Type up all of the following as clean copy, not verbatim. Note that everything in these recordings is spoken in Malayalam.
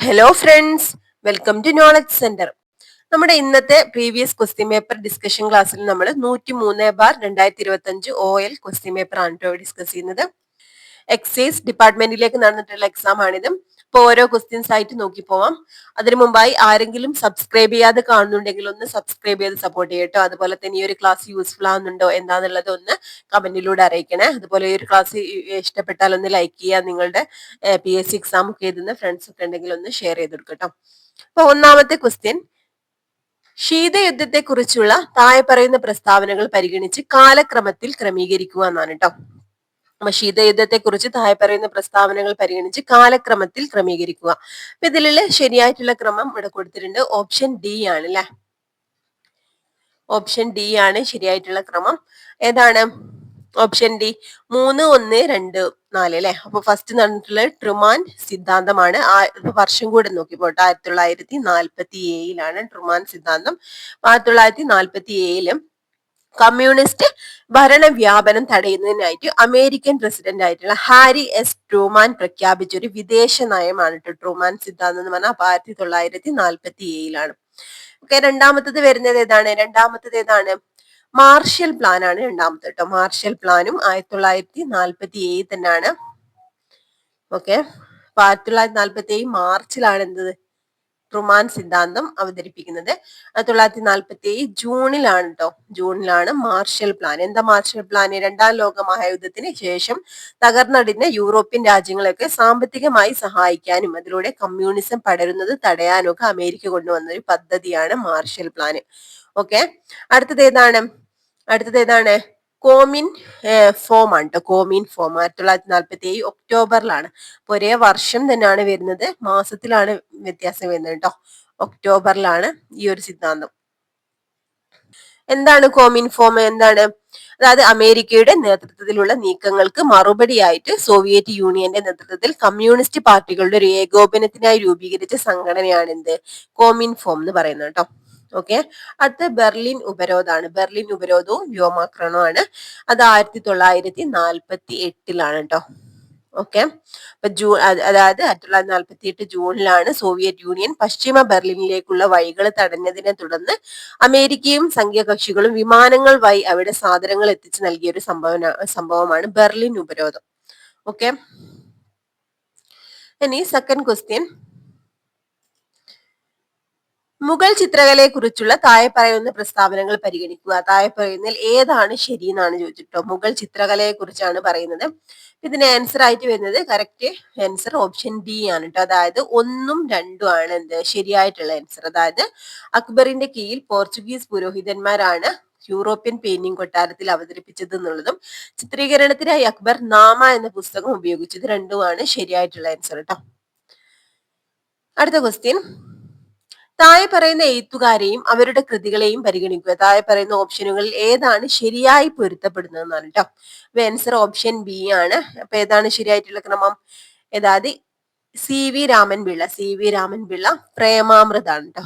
Hello friends, welcome to knowledge centre. നമ്മുടെ ഇന്നത്തെ പ്രീവിയസ് ക്വസ്റ്റ്യൻ പേപ്പർ ഡിസ്കഷൻ ക്ലാസ്സിൽ നമ്മൾ 103/2025 OL ക്വസ്റ്റ്യൻ പേപ്പർ ആണ് കേട്ടോ ഡിസ്കസ് ചെയ്യുന്നത്. എക്സൈസ് ഡിപ്പാർട്ട്മെന്റിലേക്ക് നടന്നിട്ടുള്ള എക്സാം ആണിത്. അപ്പൊ ഓരോ ക്വസ്റ്റ്യൻസ് ആയിട്ട് നോക്കി പോവാം. അതിനു മുമ്പായി ആരെങ്കിലും സബ്സ്ക്രൈബ് ചെയ്യാതെ കാണുന്നുണ്ടെങ്കിൽ ഒന്ന് സബ്സ്ക്രൈബ് ചെയ്ത് സപ്പോർട്ട് ചെയ്യട്ടോ. അതുപോലെ തന്നെ ഈ ഒരു ക്ലാസ് യൂസ്ഫുൾ ആവുന്നുണ്ടോ എന്താന്നുള്ളത് ഒന്ന് കമന്റിലൂടെ അറിയിക്കണേ. അതുപോലെ ഈ ഒരു ക്ലാസ് ഇഷ്ടപ്പെട്ടാൽ ഒന്ന് ലൈക്ക് ചെയ്യുക. നിങ്ങളുടെ PSC എക്സാം ഒക്കെ എഴുതുന്ന ഫ്രണ്ട്സ് ഒക്കെ ഉണ്ടെങ്കിൽ ഒന്ന് ഷെയർ ചെയ്ത് കൊടുക്കട്ടോ. അപ്പൊ ഒന്നാമത്തെ ക്വസ്റ്റ്യൻ, ശീതയുദ്ധത്തെ കുറിച്ചുള്ള താഴെ പറയുന്ന പ്രസ്താവനകൾ പരിഗണിച്ച് കാലക്രമത്തിൽ ക്രമീകരിക്കുക എന്നാണ് കേട്ടോ. അപ്പൊ ശീതയുദ്ധത്തെ കുറിച്ച് താഴെ പറയുന്ന പ്രസ്താവനകൾ പരിഗണിച്ച് കാലക്രമത്തിൽ ക്രമീകരിക്കുക. അപ്പൊ ഇതിലുള്ള ശരിയായിട്ടുള്ള ക്രമം ഇവിടെ കൊടുത്തിട്ടുണ്ട്. ഓപ്ഷൻ ഡി ആണ് അല്ലെ. ഓപ്ഷൻ ഡി ആണ് ശരിയായിട്ടുള്ള ക്രമം. ഏതാണ് ഓപ്ഷൻ ഡി? 3, 1, 2, 4 അല്ലെ. അപ്പൊ ഫസ്റ്റ് നടന്നിട്ടുള്ളത് ട്രുമാൻ സിദ്ധാന്തമാണ്. വർഷം കൂടെ നോക്കിപ്പോട്ടെ, 1947 ട്രുമാൻ സിദ്ധാന്തം. 1947 കമ്മ്യൂണിസ്റ്റ് ഭരണവ്യാപനം തടയുന്നതിനായിട്ട് അമേരിക്കൻ പ്രസിഡന്റ് ആയിട്ടുള്ള ഹാരി എസ് ട്രൂമാൻ പ്രഖ്യാപിച്ച ഒരു വിദേശ നയമാണ് ട്രൂമാൻ സിദ്ധാന്തം എന്ന് പറഞ്ഞാൽ 1947 ഓക്കെ. രണ്ടാമത്തത് വരുന്നത് ഏതാണ്? മാർഷൽ പ്ലാൻ ആണ് രണ്ടാമത്തെ കേട്ടോ. മാർഷൽ പ്ലാനും 1947 തന്നെയാണ്. ഓക്കെ. 1947 മാർച്ചിലാണ് എന്ത് ട്രുമാൻ സിദ്ധാന്തം അവതരിപ്പിക്കുന്നത്. 1947 ജൂണിലാണ് കേട്ടോ. ജൂണിലാണ് മാർഷൽ പ്ലാൻ. എന്താ മാർഷൽ പ്ലാൻ? രണ്ടാം ലോക മഹായുദ്ധത്തിന് ശേഷം തകർന്നടിഞ്ഞ യൂറോപ്യൻ രാജ്യങ്ങളെയൊക്കെ സാമ്പത്തികമായി സഹായിക്കാനും അതിലൂടെ കമ്മ്യൂണിസം പടരുന്നത് തടയാനും ഒക്കെ അമേരിക്ക കൊണ്ടുവന്ന ഒരു പദ്ധതിയാണ് മാർഷൽ പ്ലാൻ. ഓക്കെ. അടുത്തത് ഏതാണ്? കോമിൻ ഫോം ആണ് കേട്ടോ. Come in form 1947 ഒക്ടോബറിലാണ്. ഒരേ വർഷം തന്നെയാണ് വരുന്നത്, മാസത്തിലാണ് വ്യത്യാസം വരുന്നത് കേട്ടോ. ഒക്ടോബറിലാണ് ഈ ഒരു സിദ്ധാന്തം. എന്താണ് കോമിൻ ഫോം? അതായത് അമേരിക്കയുടെ നേതൃത്വത്തിലുള്ള നീക്കങ്ങൾക്ക് മറുപടിയായിട്ട് സോവിയറ്റ് യൂണിയന്റെ നേതൃത്വത്തിൽ കമ്മ്യൂണിസ്റ്റ് പാർട്ടികളുടെ ഒരു ഏകോപനത്തിനായി രൂപീകരിച്ച സംഘടനയാണ് കോമിൻ ഫോം എന്ന് പറയുന്നത് കേട്ടോ. ഓക്കെ. അടുത്ത ബെർലിൻ ഉപരോധമാണ്. ബെർലിൻ ഉപരോധവും വ്യോമാക്രമണമാണ്. അത് 1948 കേട്ടോ. ഓക്കെ. അപ്പൊ അതായത് 1948 ജൂണിലാണ് സോവിയറ്റ് യൂണിയൻ പശ്ചിമ ബെർലിനിലേക്കുള്ള വഴികൾ തടഞ്ഞതിനെ തുടർന്ന് അമേരിക്കയും സംഘകക്ഷികളും വിമാനങ്ങൾ വഴി അവിടെ സാധനങ്ങൾ എത്തിച്ചു നൽകിയ ഒരു സംഭവമാണ് ബെർലിൻ ഉപരോധം. ഓക്കെ. ഇനി സെക്കൻഡ് ക്വസ്റ്റ്യൻ, മുഗൾ ചിത്രകലയെ കുറിച്ചുള്ള താഴെ പറയുന്ന പ്രസ്താവനകൾ പരിഗണിക്കുക. താഴെ പറയുന്നതിൽ ഏതാണ് ശരി എന്നാണ് ചോദിച്ചിട്ടോ. മുഗൾ ചിത്രകലയെ കുറിച്ചാണ് പറയുന്നത്. ഇതിന് ആൻസർ ആയിട്ട് വരുന്നത് കറക്റ്റ് ആൻസർ ഓപ്ഷൻ ഡി ആണ് കേട്ടോ. അതായത് 1ഉം 2ഉം ആണ് ശരിയായിട്ടുള്ള ആൻസർ. അതായത് അക്ബറിന്റെ കീഴിൽ പോർച്ചുഗീസ് പുരോഹിതന്മാരാണ് യൂറോപ്യൻ പെയിന്റിംഗ് കൊട്ടാരത്തിൽ അവതരിപ്പിച്ചത് എന്നുള്ളതും ചിത്രീകരണത്തിനായി അക്ബർ നാമ എന്ന പുസ്തകം ഉപയോഗിച്ചത് രണ്ടുമാണ് ശരിയായിട്ടുള്ള ആൻസർ കേട്ടോ. അടുത്ത ക്വസ്റ്റ്യൻ, താഴെ പറയുന്ന എഴുത്തുകാരെയും അവരുടെ കൃതികളെയും പരിഗണിക്കുക. താഴെ പറയുന്ന ഓപ്ഷനുകളിൽ ഏതാണ് ശരിയായി പൊരുത്തപ്പെടുന്നതെന്നാണ് കേട്ടോ. അപ്പൊ ആൻസർ ഓപ്ഷൻ ബി ആണ്. അപ്പൊ ഏതാണ് ശരിയായിട്ടുള്ള ക്രമം? ഏതാത് CV രാമൻപിള്ള പ്രേമാമൃതാണ് കേട്ടോ.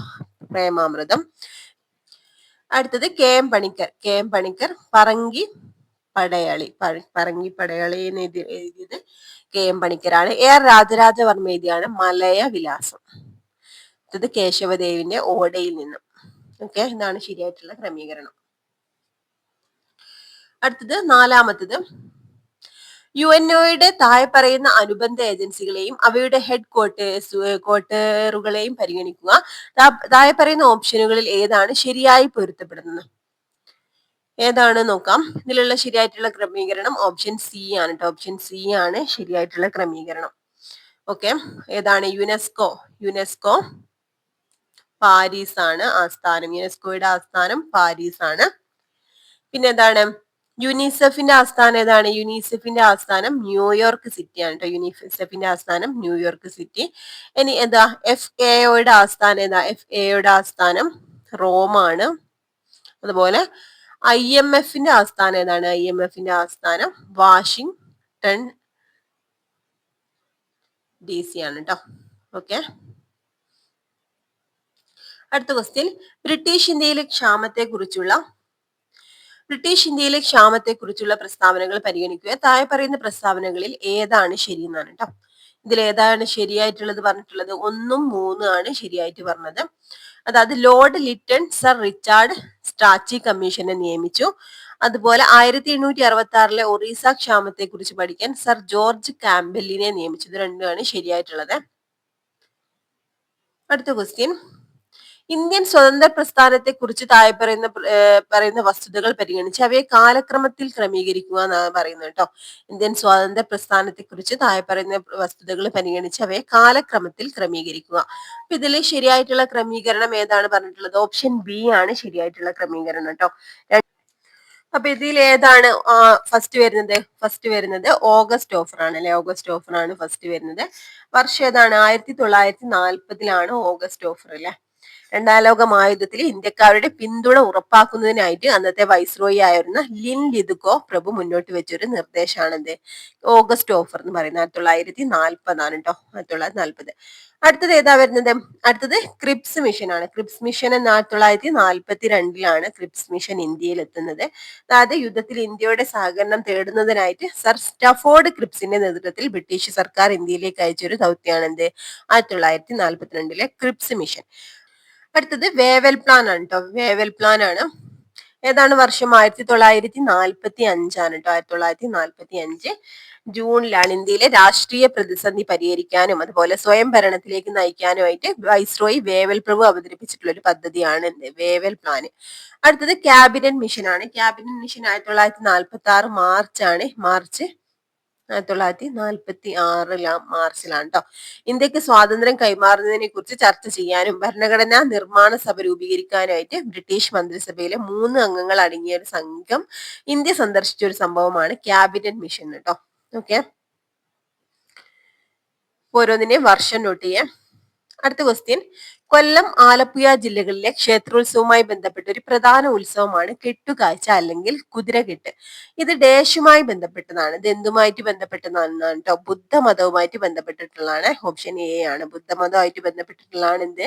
പ്രേമാമൃതം. അടുത്തത് KM പണിക്കർ പറങ്കി പടയാളി എന്ന് എഴുതിയത് KM പണിക്കരാണ്. AR രാജരാജവർമ്മ എഴുതിയാണ് മലയ വിലാസം. അടുത്തത് കേശവദേവിന്റെ ഓടയിൽ നിന്നും. ഓക്കെ. ഇതാണ് ശരിയായിട്ടുള്ള ക്രമീകരണം. അടുത്തത് നാലാമത്തത്, UNOയുടെ താഴെ പറയുന്ന അനുബന്ധ ഏജൻസികളെയും അവയുടെ ഹെഡ് ക്വാർട്ടറുകളെയും പരിഗണിക്കുക. താഴെ പറയുന്ന ഓപ്ഷനുകളിൽ ഏതാണ് ശരിയായി പൊരുത്തപ്പെടുന്നത്? ഏതാണ് നോക്കാം. ഇതിലുള്ള ശരിയായിട്ടുള്ള ക്രമീകരണം ഓപ്ഷൻ സി ആണ് കേട്ടോ. ഓപ്ഷൻ സി ആണ് ശരിയായിട്ടുള്ള ക്രമീകരണം. ഓക്കെ. ഏതാണ്? യുനെസ്കോ പാരീസ് ആണ് ആസ്ഥാനം. യുനെസ്കോയുടെ ആസ്ഥാനം പാരീസ് ആണ്. പിന്നെ എന്താണ്? യുനിസെഫിന്റെ ആസ്ഥാനം ഏതാണ്? യുനിസെഫിന്റെ ആസ്ഥാനം ന്യൂയോർക്ക് സിറ്റി ആണ് കേട്ടോ. യുനിസെഫിന്റെ ആസ്ഥാനം ന്യൂയോർക്ക് സിറ്റി. ഇനി എന്താ? FAOയുടെ ആസ്ഥാനം ഏതാ? FAOയുടെ ആസ്ഥാനം റോമാണ്. അതുപോലെ IMFന്റെ ആസ്ഥാനം ഏതാണ്? IMFന്റെ ആസ്ഥാനം വാഷിംഗ്ടൺ DC ആണ് കേട്ടോ. ഓക്കെ. അടുത്ത ക്വസ്റ്റ്യൻ, ബ്രിട്ടീഷ് ഇന്ത്യയിലെ ക്ഷാമത്തെ കുറിച്ചുള്ള പ്രസ്താവനകൾ പരിഗണിക്കുക. താഴെ പറയുന്ന പ്രസ്താവനകളിൽ ഏതാണ് ശരി എന്നാണ് കേട്ടോ. ഇതിൽ ഏതാണ് ശരിയായിട്ടുള്ളത് പറഞ്ഞിട്ടുള്ളത്? 1ഉം 3 ആണ് ശരിയായിട്ട് പറഞ്ഞത്. അതായത് Lord Liton sir Richard Strachey കമ്മീഷനെ നിയമിച്ചു. അതുപോലെ 1866 ഒറീസ ക്ഷാമത്തെ കുറിച്ച് പഠിക്കാൻ സർ ജോർജ് കാമ്പെല്ലിനെ നിയമിച്ചു. ഇത് രണ്ടുമാണ് ശരിയായിട്ടുള്ളത്. അടുത്ത ക്വസ്റ്റ്യൻ, ഇന്ത്യൻ സ്വതന്ത്ര പ്രസ്ഥാനത്തെ കുറിച്ച് താഴെ പറയുന്ന വസ്തുതകൾ പരിഗണിച്ച് അവയെ കാലക്രമത്തിൽ ക്രമീകരിക്കുക എന്നാണ് പറയുന്നത് കേട്ടോ. ഇന്ത്യൻ സ്വാതന്ത്ര്യ പ്രസ്ഥാനത്തെ കുറിച്ച് താഴെ പറയുന്ന വസ്തുതകൾ പരിഗണിച്ച് അവയെ കാലക്രമത്തിൽ ക്രമീകരിക്കുക. അപ്പൊ ഇതിൽ ശരിയായിട്ടുള്ള ക്രമീകരണം ഏതാണ് പറഞ്ഞിട്ടുള്ളത്? ഓപ്ഷൻ ബി ആണ് ശരിയായിട്ടുള്ള ക്രമീകരണം കേട്ടോ. അപ്പൊ ഇതിൽ ഏതാണ് ഫസ്റ്റ് വരുന്നത് ഓഗസ്റ്റ് ഓഫർ ആണ് അല്ലെ. ഓഗസ്റ്റ് ഓഫർ ആണ് ഫസ്റ്റ് വരുന്നത്. വർഷം ഏതാണ്? 1940 ഓഗസ്റ്റ് ഓഫർ അല്ലെ. രണ്ടാം ലോക മഹായുദ്ധത്തിൽ ഇന്ത്യക്കാരുടെ പിന്തുണ ഉറപ്പാക്കുന്നതിനായിട്ട് അന്നത്തെ വൈസ്രോയി ആയിരുന്ന ലിൻ ലിതുകോ പ്രഭു മുന്നോട്ട് വെച്ചൊരു നിർദ്ദേശമാണ് എന്ത്? ഓഗസ്റ്റ് ഓഫർ എന്ന് പറയുന്നത്. 1940 കേട്ടോ. 1940. അടുത്തത് ഏതാ വരുന്നത്? അടുത്തത് ക്രിപ്സ് മിഷൻ ആണ്. ക്രിപ്സ് മിഷൻ 1942 ക്രിപ്സ് മിഷൻ ഇന്ത്യയിൽ എത്തുന്നത്. അതായത് യുദ്ധത്തിൽ ഇന്ത്യയുടെ സഹകരണം തേടുന്നതിനായിട്ട് സർ സ്റ്റഫോർഡ് ക്രിപ്സിന്റെ നേതൃത്വത്തിൽ ബ്രിട്ടീഷ് സർക്കാർ ഇന്ത്യയിലേക്ക് അയച്ചൊരു ദൗത്യമാണ് എന്ത്? 1942 ക്രിപ്സ് മിഷൻ. അടുത്തത് വേവൽ പ്ലാൻ ആണ് കേട്ടോ. വേവൽ പ്ലാൻ ആണ്. ഏതാണ് വർഷം? 1945 ആണ് കേട്ടോ. 1945 ജൂണിലാണ് ഇന്ത്യയിലെ രാഷ്ട്രീയ പ്രതിസന്ധി പരിഹരിക്കാനും അതുപോലെ സ്വയം ഭരണത്തിലേക്ക് നയിക്കാനുമായിട്ട് വൈസ്രോയി വേവൽ പ്രഭു അവതരിപ്പിച്ചിട്ടുള്ള ഒരു പദ്ധതിയാണ് എന്ത്? Wavell plan. അടുത്തത് ക്യാബിനറ്റ് മിഷൻ ആണ്. ക്യാബിനറ്റ് മിഷൻ 1946 മാർച്ച് 1946 മാർച്ചിലാണ് കേട്ടോ. ഇന്ത്യക്ക് സ്വാതന്ത്ര്യം കൈമാറുന്നതിനെ കുറിച്ച് ചർച്ച ചെയ്യാനും ഭരണഘടനാ നിർമ്മാണ സഭ രൂപീകരിക്കാനായിട്ട് ബ്രിട്ടീഷ് മന്ത്രിസഭയിലെ 3 അംഗങ്ങൾ അടങ്ങിയ ഒരു സംഘം ഇന്ത്യ സന്ദർശിച്ച ഒരു സംഭവമാണ് ക്യാബിനറ്റ് മിഷൻ കേട്ടോ. ഓക്കെ, ഓരോന്നിനെ വർഷം നോട്ട് ചെയ്യാം. അടുത്ത ക്വസ്റ്റ്യൻ, കൊല്ലം ആലപ്പുഴ ജില്ലകളിലെ ക്ഷേത്രോത്സവവുമായി ബന്ധപ്പെട്ട ഒരു പ്രധാന ഉത്സവമാണ് കെട്ടുകാഴ്ച അല്ലെങ്കിൽ കുതിരകെട്ട്. ഇത് ഡേഷുമായി ബന്ധപ്പെട്ടതാണ്. ഇത് എന്തുമായിട്ട് ബന്ധപ്പെട്ടതാണ് കേട്ടോ? ബുദ്ധമതവുമായിട്ട് ബന്ധപ്പെട്ടിട്ടുള്ളതാണ്. ഓപ്ഷൻ എ ആണ്. ബുദ്ധമതവുമായിട്ട് ബന്ധപ്പെട്ടിട്ടുള്ളതാണ് എന്ത്?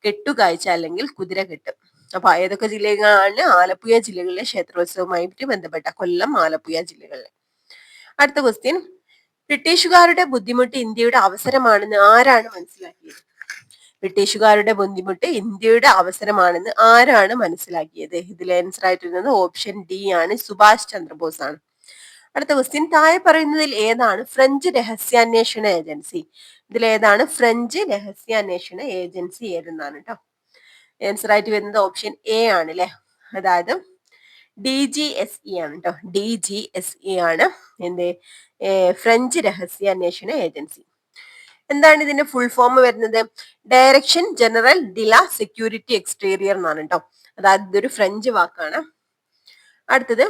കെട്ടുകാഴ്ച അല്ലെങ്കിൽ കുതിരകെട്ട്. അപ്പൊ ഏതൊക്കെ ജില്ലകളാണ്? ആലപ്പുഴ ജില്ലകളിലെ ക്ഷേത്രോത്സവവുമായിട്ട് ബന്ധപ്പെട്ട കൊല്ലം ആലപ്പുഴ ജില്ലകളിലെ. അടുത്ത ക്വസ്റ്റ്യൻ, ബ്രിട്ടീഷുകാരുടെ ബുദ്ധിമുട്ട് ഇന്ത്യയുടെ അവസരമാണെന്ന് ആരാണ് മനസ്സിലാക്കിയത്? ബ്രിട്ടീഷുകാരുടെ ബുദ്ധിമുട്ട് ഇന്ത്യയുടെ അവസരമാണെന്ന് ആരാണ് മനസ്സിലാക്കിയത്? ഇതിൽ ആൻസർ ആയിട്ടുള്ളത് ഓപ്ഷൻ ഡി ആണ്. സുഭാഷ് ചന്ദ്രബോസ് ആണ്. അടുത്ത ക്വസ്റ്റ്യൻ, താഴെ പറയുന്നതിൽ ഏതാണ് ഫ്രഞ്ച് രഹസ്യാന്വേഷണ ഏജൻസി? ഇതിൽ ഏതാണ് ഫ്രഞ്ച് രഹസ്യാന്വേഷണ ഏജൻസി ഏതെന്നാണ് കേട്ടോ. ആൻസർ ആയിട്ട് വരുന്നത് ഓപ്ഷൻ എ ആണ് അല്ലെ. അതായത് DGSE ആണ് കേട്ടോ. DGSE ആണ് എന്ത്? ഫ്രഞ്ച് രഹസ്യാന്വേഷണ ഏജൻസി. എന്താണ് ഇതിന്റെ ഫുൾ ഫോം വരുന്നത്? ഡയറക്ഷൻ ജനറൽ ഡില സെക്യൂരിറ്റി എക്സ്റ്റീരിയർ എന്നാണ് കേട്ടോ. അതായത് ഇതൊരു ഫ്രഞ്ച് വാക്കാണ്. അടുത്തത്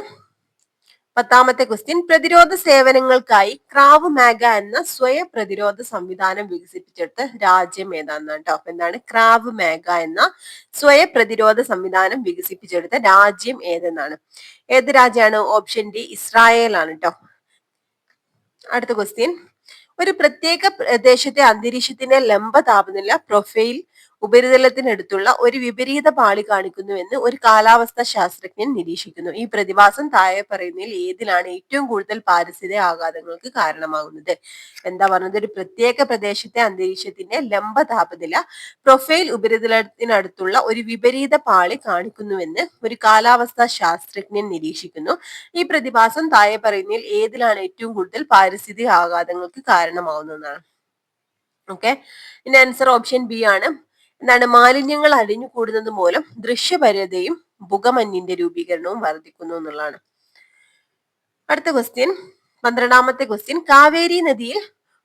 10ാമത്തെ ക്വസ്റ്റ്യൻ, പ്രതിരോധ സേവനങ്ങൾക്കായി ക്രാവ് മാഗ എന്ന സ്വയം പ്രതിരോധ സംവിധാനം വികസിപ്പിച്ചെടുത്ത രാജ്യം ഏതാണെന്നാണ് കേട്ടോ. അപ്പൊ എന്താണ് ക്രാവ് മാഗ എന്ന സ്വയം പ്രതിരോധ സംവിധാനം വികസിപ്പിച്ചെടുത്ത രാജ്യം ഏതെന്നാണ്? ഏത് രാജ്യമാണ്? ഓപ്ഷൻ ഡി ഇസ്രായേൽ ആണ് കേട്ടോ. അടുത്ത ക്വസ്റ്റ്യൻ, ഒരു പ്രത്യേക പ്രദേശത്തെ അന്തരീക്ഷത്തിന്റെ ലംബ താപനില പ്രൊഫൈൽ ഉപരിതലത്തിനടുത്തുള്ള ഒരു വിപരീത പാളി കാണിക്കുന്നുവെന്ന് ഒരു കാലാവസ്ഥാ ശാസ്ത്രജ്ഞൻ നിരീക്ഷിക്കുന്നു. ഈ പ്രതിഭാസം താഴെ പറയുന്നതിൽ ഏതിലാണ് ഏറ്റവും കൂടുതൽ പാരിസ്ഥിതിക ആഘാതങ്ങൾക്ക് കാരണമാകുന്നത്? എന്താ പറഞ്ഞത്? ഒരു പ്രത്യേക പ്രദേശത്തെ അന്തരീക്ഷത്തിന്റെ ലംബ താപനില പ്രൊഫൈൽ ഉപരിതലത്തിനടുത്തുള്ള ഒരു വിപരീത പാളി കാണിക്കുന്നുവെന്ന് ഒരു കാലാവസ്ഥാ ശാസ്ത്രജ്ഞൻ നിരീക്ഷിക്കുന്നു. ഈ പ്രതിഭാസം താഴെ പറയുന്നതിൽ ഏതിലാണ് ഏറ്റവും കൂടുതൽ പാരിസ്ഥിതിക ആഘാതങ്ങൾക്ക് കാരണമാവുന്നതാണ്? ഓക്കെ, ഇതിന്റെ ആൻസർ ഓപ്ഷൻ ബി ആണ്. എന്താണ്? മാലിന്യങ്ങൾ അടിഞ്ഞു കൂടുന്നത് മൂലം ദൃശ്യപരതയും പുകമഞ്ഞിന്റെ രൂപീകരണവും വർദ്ധിക്കുന്നു എന്നുള്ളതാണ്. അടുത്ത ക്വസ്റ്റ്യൻ, 12ാമത്തെ ക്വസ്റ്റ്യൻ, കാവേരി നദിയിൽ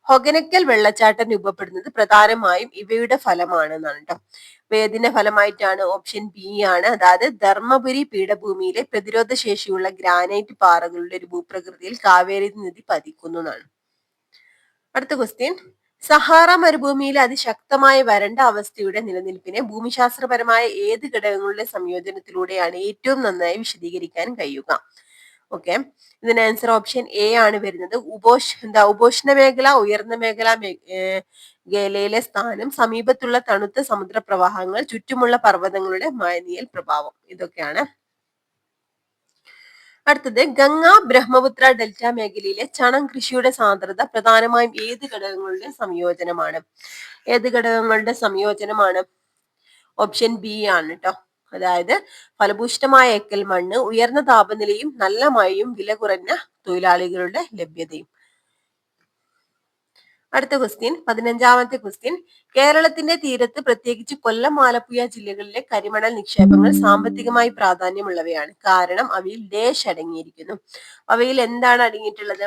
ഹൊഗനക്കൽ വെള്ളച്ചാട്ടം രൂപപ്പെടുന്നത് പ്രധാനമായും ഇവയുടെ ഫലമാണ് എന്നാണ് കേട്ടോ. അപ്പൊ ഏതിന്റെ ഫലമായിട്ടാണ്? ഓപ്ഷൻ ബി ആണ്. അതായത് ധർമ്മപുരി പീഠഭൂമിയിലെ പ്രതിരോധ ശേഷിയുള്ള ഗ്രാനൈറ്റ് പാറകളുടെ ഒരു ഭൂപ്രകൃതിയിൽ കാവേരി നദി പതിക്കുന്നു എന്നാണ്. അടുത്ത ക്വസ്റ്റ്യൻ, സഹാറ മരുഭൂമിയിലെ അതിശക്തമായ വരണ്ട അവസ്ഥയുടെ നിലനിൽപ്പിനെ ഭൂമിശാസ്ത്രപരമായ ഏത് ഘടകങ്ങളുടെ സംയോജനത്തിലൂടെയാണ് ഏറ്റവും നന്നായി വിശദീകരിക്കാൻ കഴിയുക? ഓക്കെ, ഇതിന് ആൻസർ ഓപ്ഷൻ എ ആണ് വരുന്നത്. ഉപോഷ്ണ മേഖല, ഉയർന്ന മേഖലയിലെ സ്ഥാനം, സമീപത്തുള്ള തണുത്ത സമുദ്ര പ്രവാഹങ്ങൾ, ചുറ്റുമുള്ള പർവ്വതങ്ങളുടെ മഴനീയൽ പ്രഭാവം, ഇതൊക്കെയാണ്. അടുത്തത് ഗംഗ ബ്രഹ്മപുത്ര ഡെൽറ്റ മേഖലയിലെ ചണം കൃഷിയുടെ സാന്ദ്രത പ്രധാനമായും ഏത് ഘടകങ്ങളുടെ സംയോജനമാണ്? ഏത് ഘടകങ്ങളുടെ സംയോജനമാണ്? ഓപ്ഷൻ ബി ആണ് കേട്ടോ. അതായത് ഫലഭൂഷ്ടമായ എക്കൽ മണ്ണ്, ഉയർന്ന താപനിലയും നല്ല മഴയും, വില കുറഞ്ഞ തൊഴിലാളികളുടെ ലഭ്യതയും. അടുത്ത ക്വസ്റ്റ്യൻ, 15ാമത്തെ ക്വസ്റ്റ്യൻ, കേരളത്തിന്റെ തീരത്ത് പ്രത്യേകിച്ച് കൊല്ലം, ആലപ്പുഴ ജില്ലകളിലെ കരിമണൽ നിക്ഷേപങ്ങൾ സാമ്പത്തികമായി പ്രാധാന്യമുള്ളവയാണ്. കാരണം അവയിൽ ഡാഷ് അടങ്ങിയിരിക്കുന്നു. അവയിൽ എന്താണ് അടങ്ങിയിട്ടുള്ളത്?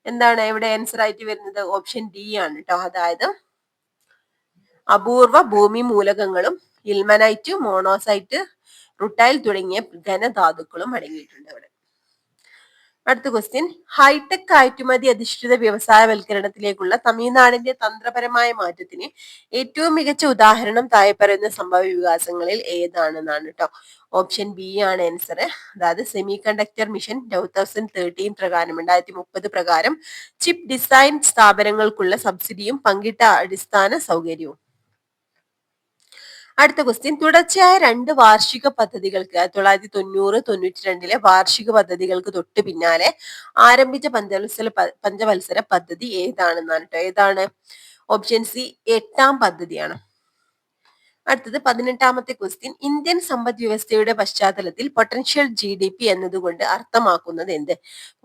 എന്താണ് ഇവിടെ ആൻസർ ആയിട്ട് വരുന്നത്? ഓപ്ഷൻ ഡി ആണ് കേട്ടോ. അതായത് അപൂർവ ഭൂമി മൂലകങ്ങളും ഇൽമനൈറ്റ്, മോണോസൈറ്റ്, റുട്ടൈൽ തുടങ്ങിയ ഘനധാതുക്കളും അടങ്ങിയിട്ടുണ്ട് അവിടെ. അടുത്ത ക്വസ്റ്റ്യൻ, ഹൈടെക് കയറ്റുമതി അധിഷ്ഠിത വ്യവസായവൽക്കരണത്തിലേക്കുള്ള തമിഴ്നാടിന്റെ തന്ത്രപരമായ മാറ്റത്തിന് ഏറ്റവും മികച്ച ഉദാഹരണം താഴെ പറയുന്ന സംഭവ വികാസങ്ങളിൽ ഏതാണെന്നാണ് കേട്ടോ. ഓപ്ഷൻ ബി ആണ് ആൻസർ. അതായത് സെമി കണ്ടക്ടർ മിഷൻ 2013 പ്രകാരം 2030 പ്രകാരം ചിപ്പ് ഡിസൈൻ സ്ഥാപനങ്ങൾക്കുള്ള സബ്സിഡിയും പങ്കിട്ട അടിസ്ഥാന സൗകര്യവും. അടുത്ത ക്വസ്റ്റ്യൻ, തുടർച്ചയായ 2 വാർഷിക പദ്ധതികൾക്ക് 1990-92 വാർഷിക പദ്ധതികൾക്ക് തൊട്ട് പിന്നാലെ ആരംഭിച്ച പഞ്ചവത്സര പദ്ധതി ഏതാണെന്നാണ് കേട്ടോ. ഏതാണ്? ഓപ്ഷൻ സി 8ാം പദ്ധതിയാണ്. അടുത്തത് 18ാമത്തെ ക്വസ്റ്റ്യൻ, ഇന്ത്യൻ സമ്പദ് വ്യവസ്ഥയുടെ പശ്ചാത്തലത്തിൽ പൊട്ടൻഷ്യൽ GDP എന്നതുകൊണ്ട് അർത്ഥമാക്കുന്നത് എന്ത്?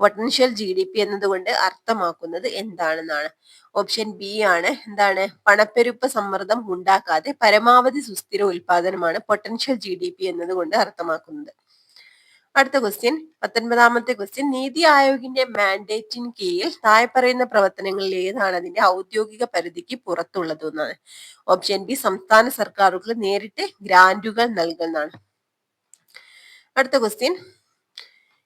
പൊട്ടൻഷ്യൽ GDP എന്നതുകൊണ്ട് അർത്ഥമാക്കുന്നത് എന്താണെന്നാണ്? ഓപ്ഷൻ ബി ആണ്. എന്താണ്? പണപ്പെരുപ്പ സമ്മർദ്ദം ഉണ്ടാക്കാതെ പരമാവധി സുസ്ഥിര ഉൽപാദനമാണ് പൊട്ടൻഷ്യൽ GDP എന്നതുകൊണ്ട് അർത്ഥമാക്കുന്നത്. അടുത്ത ക്വസ്റ്റ്യൻ, 19ാമത്തെ ക്വസ്റ്റ്യൻ, നീതി ആയോഗിന്റെ മാൻഡേറ്റിന് കീഴിൽ താഴെ പറയുന്ന പ്രവർത്തനങ്ങളിൽ ഏതാണ് അതിന്റെ ഔദ്യോഗിക പരിധിക്ക് പുറത്തുള്ളത് എന്നാണ്? ഓപ്ഷൻ ബി സംസ്ഥാന സർക്കാരുകൾ നേരിട്ട് ഗ്രാന്റുകൾ നൽകുന്നതാണ്. അടുത്ത ക്വസ്റ്റ്യൻ,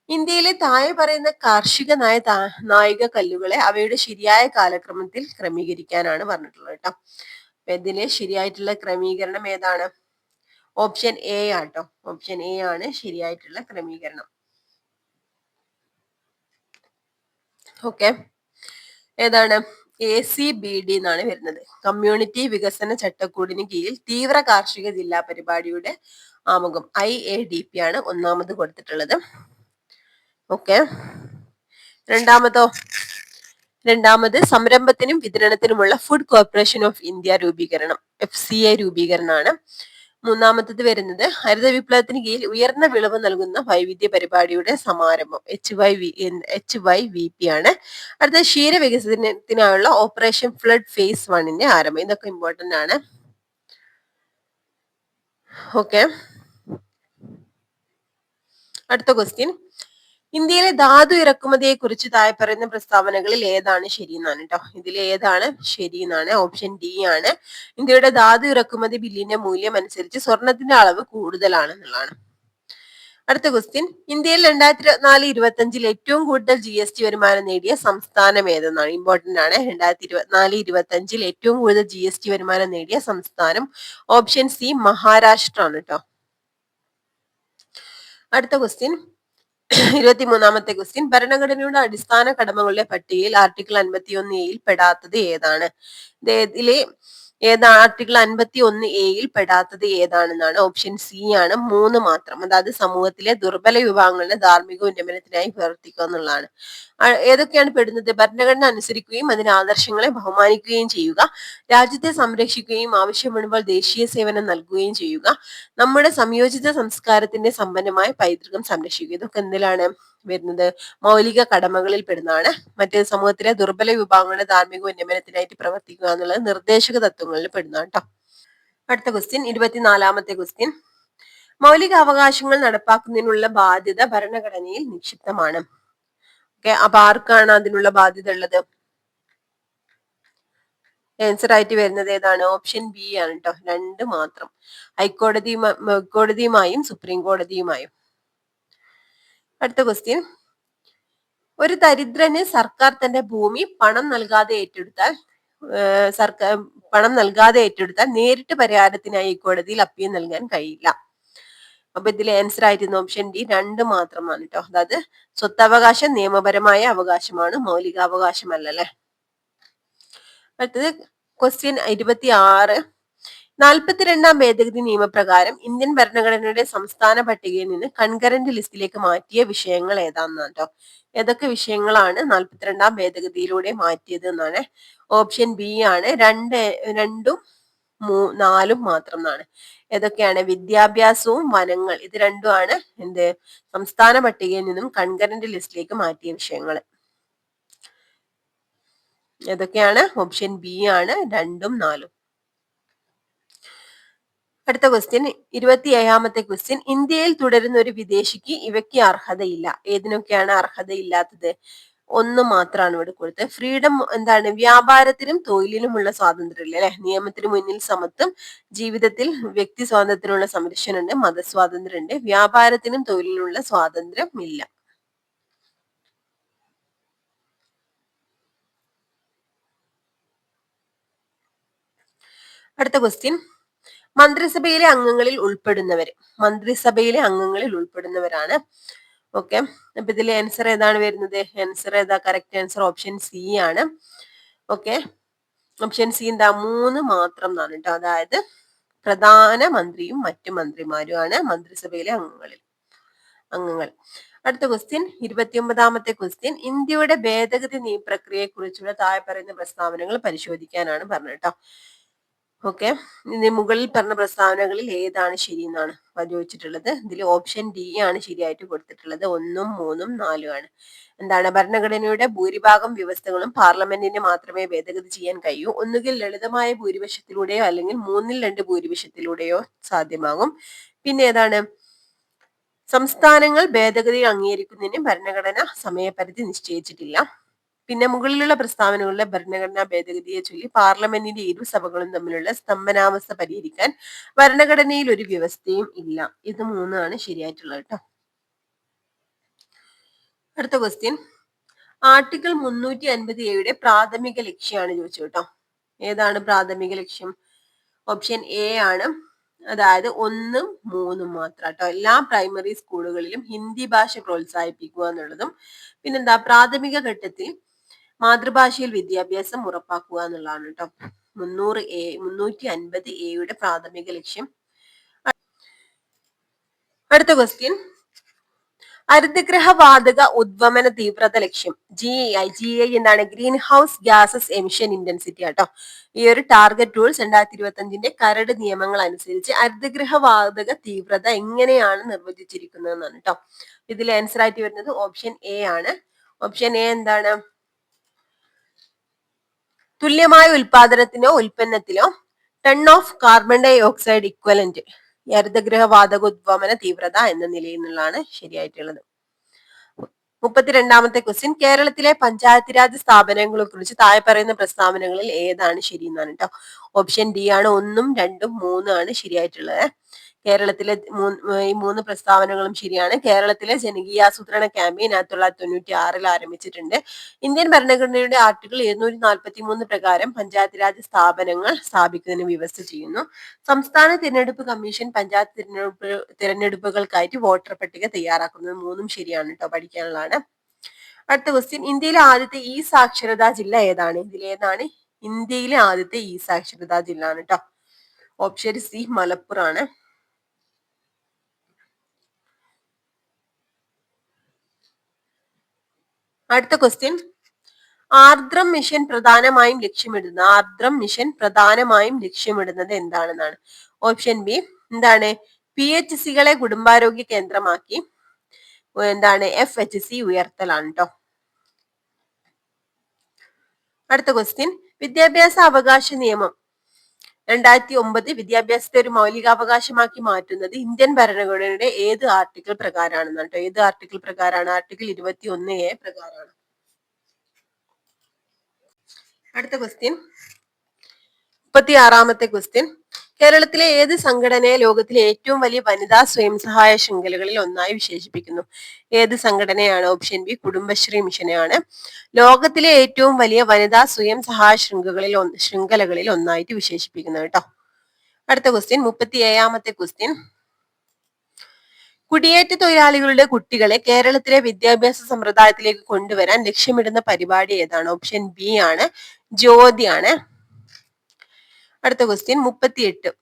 ഇന്ത്യയിലെ താഴെ പറയുന്ന കാർഷിക നാഴിക കല്ലുകളെ അവയുടെ ശരിയായ കാലക്രമത്തിൽ ക്രമീകരിക്കാനാണ് പറഞ്ഞിട്ടുള്ളത് കേട്ടോ. അപ്പൊ ഇതിലെ ശരിയായിട്ടുള്ള ക്രമീകരണം ഏതാണ്? ഓപ്ഷൻ എ ആട്ടോ. ഓപ്ഷൻ എ ആണ് ശരിയായിട്ടുള്ള ക്രമീകരണം. ഓക്കെ, ഏതാണ്? ACBD എന്നാണ് വരുന്നത്. കമ്മ്യൂണിറ്റി വികസന ചട്ടക്കൂടിന് കീഴിൽ തീവ്ര കാർഷിക ജില്ലാ പരിപാടിയുടെ ആമുഖം IADP ആണ് ഒന്നാമത് കൊടുത്തിട്ടുള്ളത്. ഓക്കെ, രണ്ടാമത് സംരംഭത്തിനും വിതരണത്തിനുമുള്ള ഫുഡ് കോർപ്പറേഷൻ ഓഫ് ഇന്ത്യ രൂപീകരണം, FCI രൂപീകരണമാണ്. മൂന്നാമത്തത് വരുന്നത് ഹരിത വിപ്ലവത്തിന് കീഴിൽ ഉയർന്ന വിളവ് നൽകുന്ന വൈവിധ്യ പരിപാടിയുടെ സമാരംഭം HYVP ആണ്. അടുത്ത ക്ഷീര വികസനത്തിനായുള്ള ഓപ്പറേഷൻ ഫ്ലഡ് ഫേസ് 1ന്റെ ആരംഭം. ഇതൊക്കെ ഇമ്പോർട്ടന്റ് ആണ്. ഓക്കെ, അടുത്ത ക്വസ്റ്റ്യൻ, ഇന്ത്യയിലെ ധാതു ഇറക്കുമതിയെ കുറിച്ച് താഴെ പറയുന്ന പ്രസ്താവനകളിൽ ഏതാണ് ശരി എന്നാണ് കേട്ടോ. ഇതിൽ ഏതാണ് ശരി എന്നാണ്? ഓപ്ഷൻ ഡി ആണ്. ഇന്ത്യയുടെ ധാതു ഇറക്കുമതി ബില്ലിന്റെ മൂല്യം അനുസരിച്ച് സ്വർണത്തിന്റെ അളവ് കൂടുതലാണ് എന്നുള്ളതാണ്. അടുത്ത ക്വസ്റ്റ്യൻ, ഇന്ത്യയിൽ 2024-25 ഏറ്റവും കൂടുതൽ GST വരുമാനം നേടിയ സംസ്ഥാനം ഏതെന്നാണ്? ഇമ്പോർട്ടന്റ് ആണ്. 2024-25 ഏറ്റവും കൂടുതൽ GST വരുമാനം നേടിയ സംസ്ഥാനം ഓപ്ഷൻ സി മഹാരാഷ്ട്ര ആണ് കേട്ടോ. അടുത്ത ക്വസ്റ്റ്യൻ, 23ാമത്തെ ക്വസ്റ്റ്യൻ, ഭരണഘടനയുടെ അടിസ്ഥാന കടമകളുടെ പട്ടികയിൽ ആർട്ടിക്കിൾ 51A പെടാത്തത് ഏതാണ്? ഇതിലെ ആർട്ടിക്കിൾ 51A പെടാത്തത് ഏതാണെന്നാണ്? ഓപ്ഷൻ സി ആണ്, 3 മാത്രം. അതായത് സമൂഹത്തിലെ ദുർബല വിഭാഗങ്ങളുടെ ധാർമ്മിക ഉന്നമനത്തിനായി പ്രവർത്തിക്കുക എന്നുള്ളതാണ്. ഏതൊക്കെയാണ് പെടുന്നത്? ഭരണഘടന അനുസരിക്കുകയും അതിന്റെ ആദർശങ്ങളെ ബഹുമാനിക്കുകയും ചെയ്യുക, രാജ്യത്തെ സംരക്ഷിക്കുകയും ആവശ്യപ്പെടുമ്പോൾ ദേശീയ സേവനം നൽകുകയും ചെയ്യുക, നമ്മുടെ സംയോജിത സംസ്കാരത്തിന്റെ സമ്പന്നമായ പൈതൃകം സംരക്ഷിക്കുക. ഇതൊക്കെ എന്തിലാണ് വരുന്നത്? മൗലിക കടമകളിൽ പെടുന്നതാണ്. മറ്റേ സമൂഹത്തിലെ ദുർബല വിഭാഗങ്ങളുടെ ധാർമ്മിക ഉന്നമനത്തിനായിട്ട് പ്രവർത്തിക്കുക എന്നുള്ളത് നിർദ്ദേശക തത്വങ്ങളിൽ പെടുന്നതാണ് കേട്ടോ. അടുത്ത ക്വസ്റ്റ്യൻ, 24ാമത്തെ ക്വസ്റ്റ്യൻ, മൗലിക അവകാശങ്ങൾ നടപ്പാക്കുന്നതിനുള്ള ബാധ്യത ഭരണഘടനയിൽ നിക്ഷിപ്തമാണ്. ഓക്കെ, അപ്പൊ ആർക്കാണ് അതിനുള്ള ബാധ്യത ഉള്ളത്? ആൻസർ ആയിട്ട് വരുന്നത് ഏതാണ്? ഓപ്ഷൻ ബി ആണ് കേട്ടോ. 2 മാത്രം. ഹൈക്കോടതിയുമായും സുപ്രീം കോടതിയുമായും. അടുത്ത ക്വസ്റ്റ്യൻ, ഒരു ദരിദ്രന് സർക്കാർ തന്റെ ഭൂമി പണം നൽകാതെ ഏറ്റെടുത്താൽ നേരിട്ട് പരിഹാരത്തിനായി കോടതിയിൽ അപ്പീൽ നൽകാൻ കഴിയില്ല. അപ്പൊ ഇതിൽ ആൻസർ ആയിരുന്നു ഓപ്ഷൻ ഡി, 2 മാത്രമാണ് കേട്ടോ. അതായത് സ്വത്തവകാശം നിയമപരമായ അവകാശമാണ്, മൗലികാവകാശമല്ല അല്ലെ. അടുത്തത് ക്വസ്റ്റ്യൻ 26, 42ാം ഭേദഗതി നിയമപ്രകാരം ഇന്ത്യൻ ഭരണഘടനയുടെ സംസ്ഥാന പട്ടികയിൽ നിന്ന് കൺകറന്റ് ലിസ്റ്റിലേക്ക് മാറ്റിയ വിഷയങ്ങൾ ഏതാണെന്നാണ് കേട്ടോ. ഏതൊക്കെ വിഷയങ്ങളാണ് 42ാം ഭേദഗതിയിലൂടെ മാറ്റിയത് എന്നാണ്. ഓപ്ഷൻ ബി ആണ്. രണ്ടും 4ഉം മാത്രം എന്നാണ്. ഏതൊക്കെയാണ്? വിദ്യാഭ്യാസവും വനങ്ങൾ, ഇത് രണ്ടുമാണ് എന്ത് സംസ്ഥാന പട്ടികയിൽ നിന്നും കൺകറന്റ് ലിസ്റ്റിലേക്ക് മാറ്റിയ വിഷയങ്ങൾ. ഏതൊക്കെയാണ്? ഓപ്ഷൻ ബി ആണ് 2ഉം 4ഉം. അടുത്ത ക്വസ്റ്റ്യൻ, 27ാമത്തെ ക്വസ്റ്റ്യൻ, ഇന്ത്യയിൽ തുടരുന്ന ഒരു വിദേശിക്ക് ഇവയ്ക്ക് അർഹതയില്ല. ഏതിനൊക്കെയാണ് അർഹതയില്ലാത്തത്? 1 മാത്രമാണ് ഇവിടെ കൊടുത്തത്. ഫ്രീഡം എന്താണ്? വ്യാപാരത്തിനും തൊഴിലിനുമുള്ള സ്വാതന്ത്ര്യം ഇല്ല അല്ലെ. നിയമത്തിന് മുന്നിൽ സമത്വം, ജീവിതത്തിൽ വ്യക്തി സ്വാതന്ത്ര്യത്തിനുള്ള സംരക്ഷണമുണ്ട്, മതസ്വാതന്ത്ര്യം ഉണ്ട്, വ്യാപാരത്തിനും തൊഴിലിനുള്ള സ്വാതന്ത്ര്യം ഇല്ല. അടുത്ത ക്വസ്റ്റ്യൻ, മന്ത്രിസഭയിലെ അംഗങ്ങളിൽ ഉൾപ്പെടുന്നവരാണ്. ഓക്കെ, അപ്പൊ ഇതിൽ ആൻസർ ഏതാണ് വരുന്നത്? ആൻസർ ഏതാ? കറക്റ്റ് ആൻസർ ഓപ്ഷൻ സി ആണ്. ഓക്കെ, ഓപ്ഷൻ സി എന്താ? 3 മാത്രം എന്നാണ് കേട്ടോ. അതായത് പ്രധാനമന്ത്രിയും മറ്റു മന്ത്രിമാരുമാണ് മന്ത്രിസഭയിലെ അംഗങ്ങൾ. അടുത്ത ക്വസ്റ്റ്യൻ, 29ാമത്തെ ക്വസ്റ്റ്യൻ, ഇന്ത്യയുടെ ഭേദഗതി പ്രക്രിയയെ കുറിച്ചുള്ള താഴെ പറയുന്ന പ്രസ്താവനകൾ പരിശോധിക്കാനാണ് പറഞ്ഞത് കേട്ടോ. ഓക്കെ, ഇനി മുകളിൽ പറഞ്ഞ പ്രസ്താവനകളിൽ ഏതാണ് ശരി എന്നാണ് ചോദിച്ചിട്ടുള്ളത്. ഇതിൽ ഓപ്ഷൻ ഡി ആണ് ശരിയായിട്ട് കൊടുത്തിട്ടുള്ളത്. 1ഉം 3ഉം 4ഉം ആണ്. എന്താണ്? ഭരണഘടനയുടെ ഭൂരിഭാഗം വ്യവസ്ഥകളും പാർലമെന്റിന് മാത്രമേ ഭേദഗതി ചെയ്യാൻ കഴിയൂ. ഒന്നുകിൽ ലളിതമായ ഭൂരിപക്ഷത്തിലൂടെയോ അല്ലെങ്കിൽ 2/3 ഭൂരിപക്ഷത്തിലൂടെയോ സാധ്യമാകും. പിന്നെ ഏതാണ്? സംസ്ഥാനങ്ങൾ ഭേദഗതി അംഗീകരിക്കുന്നതിന് ഭരണഘടന സമയപരിധി നിശ്ചയിച്ചിട്ടില്ല. പിന്നെ മുകളിലുള്ള പ്രസ്താവനകളുടെ ഭരണഘടനാ ഭേദഗതിയെ ചൊല്ലി പാർലമെന്റിന്റെ ഇരു സഭകളും തമ്മിലുള്ള സ്തംഭനാവസ്ഥ പരിഹരിക്കാൻ ഭരണഘടനയിൽ ഒരു വ്യവസ്ഥയും ഇല്ല. ഇത് 3ആണ് ശരിയായിട്ടുള്ളത് കേട്ടോ. അടുത്ത ക്വസ്റ്റ്യൻ, ആർട്ടിക്കിൾ 350A പ്രാഥമിക ലക്ഷ്യമാണ് ചോദിച്ചു കേട്ടോ. ഏതാണ് പ്രാഥമിക ലക്ഷ്യം? ഓപ്ഷൻ എ ആണ്. അതായത് 1ഉം 3ഉം മാത്രം കേട്ടോ. എല്ലാ പ്രൈമറി സ്കൂളുകളിലും ഹിന്ദി ഭാഷ പ്രോത്സാഹിപ്പിക്കുക എന്നുള്ളതും, പിന്നെന്താ, പ്രാഥമിക ഘട്ടത്തിൽ മാതൃഭാഷയിൽ വിദ്യാഭ്യാസം ഉറപ്പാക്കുക എന്നുള്ളതാണ് കേട്ടോ 350A പ്രാഥമിക ലക്ഷ്യം. അടുത്ത ക്വസ്റ്റ്യൻ, ഹരിതഗൃഹ വാതക ഉദ്വമന തീവ്രത ലക്ഷ്യം GI എന്താണ്? Green house gases emission intensity ആട്ടോ. ഈ ഒരു ടാർഗറ്റ് റൂൾസ് 2025 കരട് നിയമങ്ങൾ അനുസരിച്ച് ഹരിതഗൃഹ വാതക തീവ്രത എങ്ങനെയാണ് നിർവചിച്ചിരിക്കുന്നത് എന്നാണ് കേട്ടോ. ഇതിൽ ആൻസർ ആയിട്ട് വരുന്നത് ഓപ്ഷൻ എ ആണ്. ഓപ്ഷൻ എ എന്താണ്? തുല്യമായ ഉൽപാദനത്തിനോ ഉൽപ്പന്നത്തിലോ ton of carbon dioxide equivalent ഹരിതഗൃഹ വാതക ഉദ്വമന തീവ്രത എന്ന നിലയിൽ നിന്നുള്ളതാണ് ശരിയായിട്ടുള്ളത്. 32ാമത്തെ ക്വസ്റ്റ്യൻ, കേരളത്തിലെ പഞ്ചായത്ത് രാജ് സ്ഥാപനങ്ങളെ കുറിച്ച് താഴെ പറയുന്ന പ്രസ്താവനകളിൽ ഏതാണ് ശരി എന്നാണ് കേട്ടോ. ഓപ്ഷൻ ഡി ആണ്. 1ഉം 2ഉം 3ഉം ആണ് ശരിയായിട്ടുള്ളത്. കേരളത്തിലെ ഈ 3 പ്രസ്താവനകളും ശരിയാണ്. കേരളത്തിലെ ജനകീയാസൂത്രണ ക്യാമ്പയിൻ 1996 ആരംഭിച്ചിട്ടുണ്ട്. ഇന്ത്യൻ ഭരണഘടനയുടെ ആർട്ടിക്കിൾ 243 പ്രകാരം പഞ്ചായത്ത് രാജ് സ്ഥാപനങ്ങൾ സ്ഥാപിക്കുന്നതിന് വ്യവസ്ഥ ചെയ്യുന്നു. സംസ്ഥാന തിരഞ്ഞെടുപ്പ് കമ്മീഷൻ പഞ്ചായത്ത് തിരഞ്ഞെടുപ്പുകൾക്കായിട്ട് വോട്ടർ പട്ടിക തയ്യാറാക്കുന്നത്. 3ഉം ശരിയാണ് കേട്ടോ, പഠിക്കാനുള്ളതാണ്. അടുത്ത ക്വസ്റ്റ്യൻ, ഇന്ത്യയിലെ ആദ്യത്തെ ഇ സാക്ഷരതാ ജില്ല ഏതാണ്? ഇതിലേതാണ് ഇന്ത്യയിലെ ആദ്യത്തെ ഇ സാക്ഷരതാ ജില്ല ആണ് കേട്ടോ. ഓപ്ഷൻ സി മലപ്പുറം ആണ്. അടുത്ത ക്വസ്റ്റ്യൻ, ആർദ്രം മിഷൻ പ്രധാനമായും ലക്ഷ്യമിടുന്നത് എന്താണെന്നാണ്. ഓപ്ഷൻ ബി എന്താണ്? PHCകളെ കുടുംബാരോഗ്യ കേന്ദ്രമാക്കി എന്താണ് FHC ഉയർത്തലാണ് കേട്ടോ. അടുത്ത ക്വസ്റ്റ്യൻ, വിദ്യാഭ്യാസ അവകാശ നിയമം 2009 വിദ്യാഭ്യാസത്തെ ഒരു മൗലികാവകാശമാക്കി മാറ്റുന്നത് ഇന്ത്യൻ ഭരണഘടനയുടെ ഏത് ആർട്ടിക്കിൾ പ്രകാരമാണെന്നാണ് കേട്ടോ. ഏത് ആർട്ടിക്കിൾ പ്രകാരമാണ്? ആർട്ടിക്കിൾ 21A പ്രകാരമാണ്. അടുത്ത ക്വസ്റ്റ്യൻ, 36ാമത്തെ ക്വസ്റ്റ്യൻ, കേരളത്തിലെ ഏത് സംഘടനയെ ലോകത്തിലെ ഏറ്റവും വലിയ വനിതാ സ്വയം സഹായ ശൃംഖലകളിൽ ഒന്നായി വിശേഷിപ്പിക്കുന്നു? ഏത് സംഘടനയാണ്? ഓപ്ഷൻ ബി കുടുംബശ്രീ മിഷനെയാണ് ലോകത്തിലെ ഏറ്റവും വലിയ വനിതാ സ്വയം സഹായ ശൃംഖലകളിൽ ഒന്നായിട്ട് വിശേഷിപ്പിക്കുന്നത് കേട്ടോ. അടുത്ത ക്വസ്റ്റ്യൻ, 37ാമത്തെ ക്വസ്റ്റ്യൻ, കുടിയേറ്റ തൊഴിലാളികളുടെ കുട്ടികളെ കേരളത്തിലെ വിദ്യാഭ്യാസ സമ്പ്രദായത്തിലേക്ക് കൊണ്ടുവരാൻ ലക്ഷ്യമിടുന്ന പരിപാടി ഏതാണ്? ഓപ്ഷൻ ബി ആണ്. ജ്യോതി ആണ്. അടുത്ത ക്വസ്റ്റ്യൻ 38.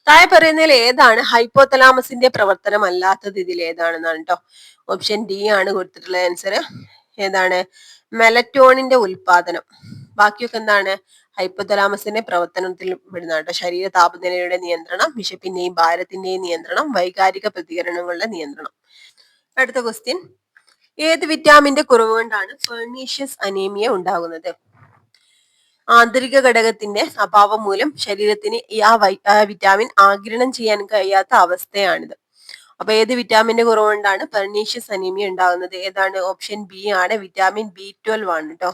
താഴെ പറയുന്നതിൽ ഏതാണ് ഹൈപ്പോതലാമസിന്റെ പ്രവർത്തനം അല്ലാത്തത്? ഇതിൽ ഏതാണെന്നാണ് കേട്ടോ. ഓപ്ഷൻ ഡി ആണ് കൊടുത്തിട്ടുള്ള ആൻസർ. ഏതാണ്? മെലറ്റോണിന്റെ ഉൽപാദനം. ബാക്കിയൊക്കെ എന്താണ്? ഹൈപ്പോതലാമസിന്റെ പ്രവർത്തനത്തിൽ പെടുന്ന കേട്ടോ. ശരീര താപനിലയുടെ നിയന്ത്രണം, വിശപ്പിന്റെയും ഭാരത്തിന്റെയും നിയന്ത്രണം, വൈകാരിക പ്രതികരണങ്ങളുടെ നിയന്ത്രണം. അടുത്ത ക്വസ്റ്റ്യൻ, ഏത് വിറ്റാമിന്റെ കുറവ് കൊണ്ടാണ് പെർണീഷ്യസ് അനീമിയ ഉണ്ടാകുന്നത്? ആന്തരിക ഘടകത്തിന്റെ അഭാവം മൂലം ശരീരത്തിന് ആ വിറ്റാമിൻ ആഗിരണം ചെയ്യാൻ കഴിയാത്ത അവസ്ഥയാണിത്. അപ്പൊ ഏത് വിറ്റാമിന്റെ കുറവ് കൊണ്ടാണ് പെർണീഷ്യസ് അനീമിയ ഉണ്ടാകുന്നത്? ഏതാണ്? ഓപ്ഷൻ ബി ആണ്, വിറ്റാമിൻ B12 ആണ് കേട്ടോ.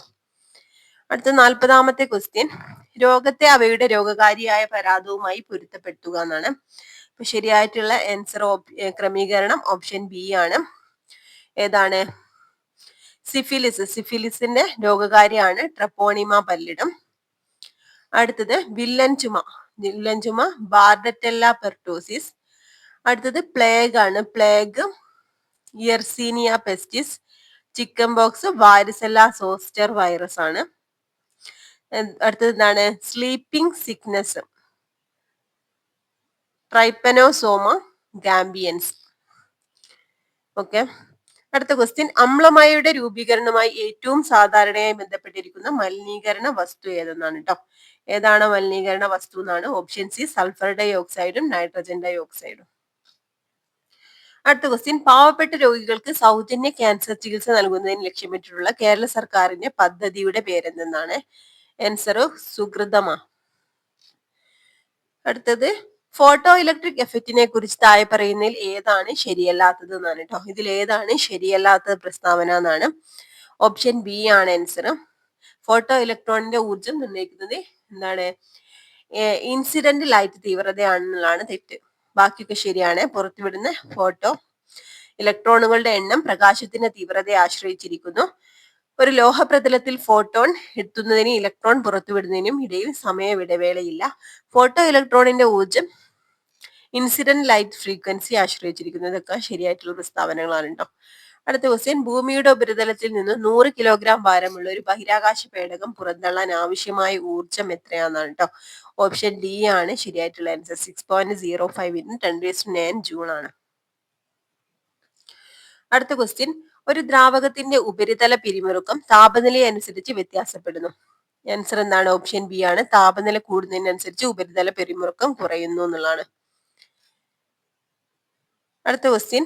അടുത്ത 40-ാമത്തെ ക്വസ്റ്റ്യൻ, രോഗത്തെ അവയുടെ രോഗകാരിയായ പരാതവുമായി പൊരുത്തപ്പെടുത്തുക എന്നാണ്. അപ്പൊ ശരിയായിട്ടുള്ള ആൻസർ ക്രമീകരണം ഓപ്ഷൻ ബി ആണ്. ഏതാണ്? സിഫിലിസിന്റെ രോഗകാരിയാണ് ട്രപ്പോണിമ പല്ലിടം. അടുത്തത് വില്ലൻ ചുമ ബാർഡറ്റെല്ല പെർട്ടോസിസ്. അടുത്തത് പ്ലേഗ് ആണ്, plague Yersinia pestis. Chicken pox varicella zoster virus ആണ്. അടുത്തത് എന്താണ്? Sleeping sickness Trypanosoma gambiense. Okay. അടുത്ത ക്വസ്റ്റ്യൻ, അമ്ലമയയുടെ രൂപീകരണവുമായി ഏറ്റവും സാധാരണയായി ബന്ധപ്പെട്ടിരിക്കുന്ന മലിനീകരണ വസ്തു ഏതെന്നാണ് കേട്ടോ. ഏതാണ് മലിനീകരണ വസ്തു എന്നാണ്? ഓപ്ഷൻ സി സൾഫർ ഡൈ ഓക്സൈഡും നൈട്രജൻ ഡൈ ഓക്സൈഡും. അടുത്ത ക്വസ്റ്റ്യൻ, പാവപ്പെട്ട രോഗികൾക്ക് സൗജന്യ ക്യാൻസർ ചികിത്സ നൽകുന്നതിന് ലക്ഷ്യമിട്ടിട്ടുള്ള കേരള സർക്കാരിന്റെ പദ്ധതിയുടെ പേരെന്തെന്നാണ്? ആൻസർ സുകൃതമ. അടുത്തത്, ഫോട്ടോ ഇലക്ട്രിക് എഫക്റ്റിനെ കുറിച്ച് താഴെ പറയുന്നതിൽ ഏതാണ് ശരിയല്ലാത്തത് എന്നാണ് കേട്ടോ. ഇതിൽ ഏതാണ് ശരിയല്ലാത്ത പ്രസ്താവന എന്നാണ്? ഓപ്ഷൻ ബി ആണ് ആൻസർ. ഫോട്ടോ ഇലക്ട്രോണിന്റെ ഊർജം നിർണ്ണയിക്കുന്നത് എന്താണ്? ഇൻസിഡന്റ് ലൈറ്റ് തീവ്രതയാണെന്നുള്ളതാണ് തെറ്റ്. ബാക്കിയൊക്കെ ശരിയാണ്. പുറത്തുവിടുന്ന ഫോട്ടോ ഇലക്ട്രോണുകളുടെ എണ്ണം പ്രകാശത്തിന്റെ തീവ്രതയെ ആശ്രയിച്ചിരിക്കുന്നു. ഒരു ലോഹപ്രതലത്തിൽ ഫോട്ടോൺ എത്തുന്നതിനും ഇലക്ട്രോൺ പുറത്തുവിടുന്നതിനും ഇടയിൽ സമയ ഇടവേളയില്ല. ഫോട്ടോ ഇലക്ട്രോണിന്റെ ഊർജം ഇൻസിഡന്റ് ലൈറ്റ് ഫ്രീക്വൻസി ആശ്രയിച്ചിരിക്കുന്നു. ഇതൊക്കെ ശരിയായിട്ടുള്ള പ്രസ്താവനകളാണ് കേട്ടോ. അടുത്ത ക്വസ്റ്റ്യൻ, ഭൂമിയുടെ ഉപരിതലത്തിൽ നിന്ന് 100 കിലോഗ്രാം ഭാരമുള്ള ഒരു ബഹിരാകാശ പേടകം പുറന്തള്ളാൻ ആവശ്യമായ ഊർജം എത്രയാണെന്നാണ് കേട്ടോ. ഓപ്ഷൻ ഡി ആണ് ശരിയായിട്ടുള്ള ആൻസർ. 6.05 × 10⁹ ജൂൾ ആണ്. അടുത്ത ക്വസ്റ്റ്യൻ, ഒരു ദ്രാവകത്തിന്റെ ഉപരിതല പിരിമുറുക്കം താപനില അനുസരിച്ച് വ്യത്യാസപ്പെടുന്നു. ആൻസർ എന്താണ്? ഓപ്ഷൻ ബി ആണ്, താപനില കൂടുന്നതിനനുസരിച്ച് ഉപരിതല പിരിമുറുക്കം കുറയുന്നു എന്നുള്ളതാണ്. അടുത്ത ക്വസ്റ്റ്യൻ,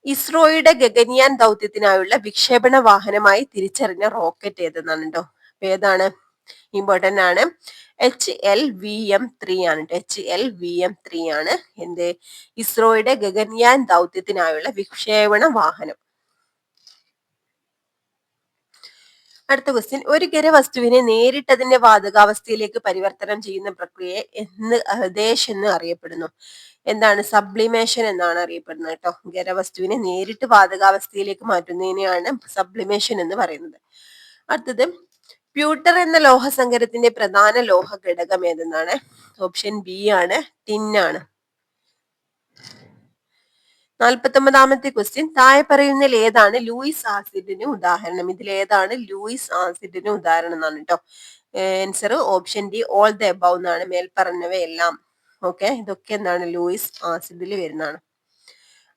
ഇസ്രോയുടെ ഗഗൻയാൻ ദൗത്യത്തിനായുള്ള വിക്ഷേപണ വാഹനമായി തിരിച്ചറിഞ്ഞ റോക്കറ്റ് ഏതെന്നാണ് കേട്ടോ. ഏതാണ്? ഇമ്പോർട്ടന്റ് ആണ്. HLVM-3 ആണ്. HLVM-3 ആണ് എന്ത്? ഇസ്രോയുടെ ഗഗൻയാൻ ദൗത്യത്തിനായുള്ള വിക്ഷേപണ വാഹനം. അടുത്ത ക്വസ്റ്റ്യൻ, ഒരു ഖരവസ്തുവിനെ നേരിട്ട് അതിന്റെ വാതകാവസ്ഥയിലേക്ക് പരിവർത്തനം ചെയ്യുന്ന പ്രക്രിയയെ ദേശ് എന്ന് അറിയപ്പെടുന്നു. എന്താണ്? സബ്ലിമേഷൻ എന്നാണ് അറിയപ്പെടുന്നത് കേട്ടോ. ഖരവസ്തുവിനെ നേരിട്ട് വാതകാവസ്ഥയിലേക്ക് മാറ്റുന്നതിനെയാണ് സബ്ലിമേഷൻ എന്ന് പറയുന്നത്. അടുത്തത്, പ്യൂട്ടർ എന്ന ലോഹസങ്കരത്തിന്റെ പ്രധാന ലോഹ ഘടകം ഏതെന്നാണ്? ഓപ്ഷൻ ബി ആണ്, ടിൻ ആണ്. 49-ാമത്തെ ക്വസ്റ്റ്യൻ, താഴെ പറയുന്നതിൽ ഏതാണ് ലൂയിസ് ആസിഡിന് ഉദാഹരണം? ഇതിൽ ഏതാണ് ലൂയിസ് ആസിഡിന് ഉദാഹരണം എന്നാണ് കേട്ടോ. Answer option D all the above എന്നാണ്. മേൽപ്പറഞ്ഞവയെല്ലാം. ഓക്കെ, ഇതൊക്കെ എന്താണ്? ലൂയിസ് ആസിഡിൽ വരുന്നതാണ്.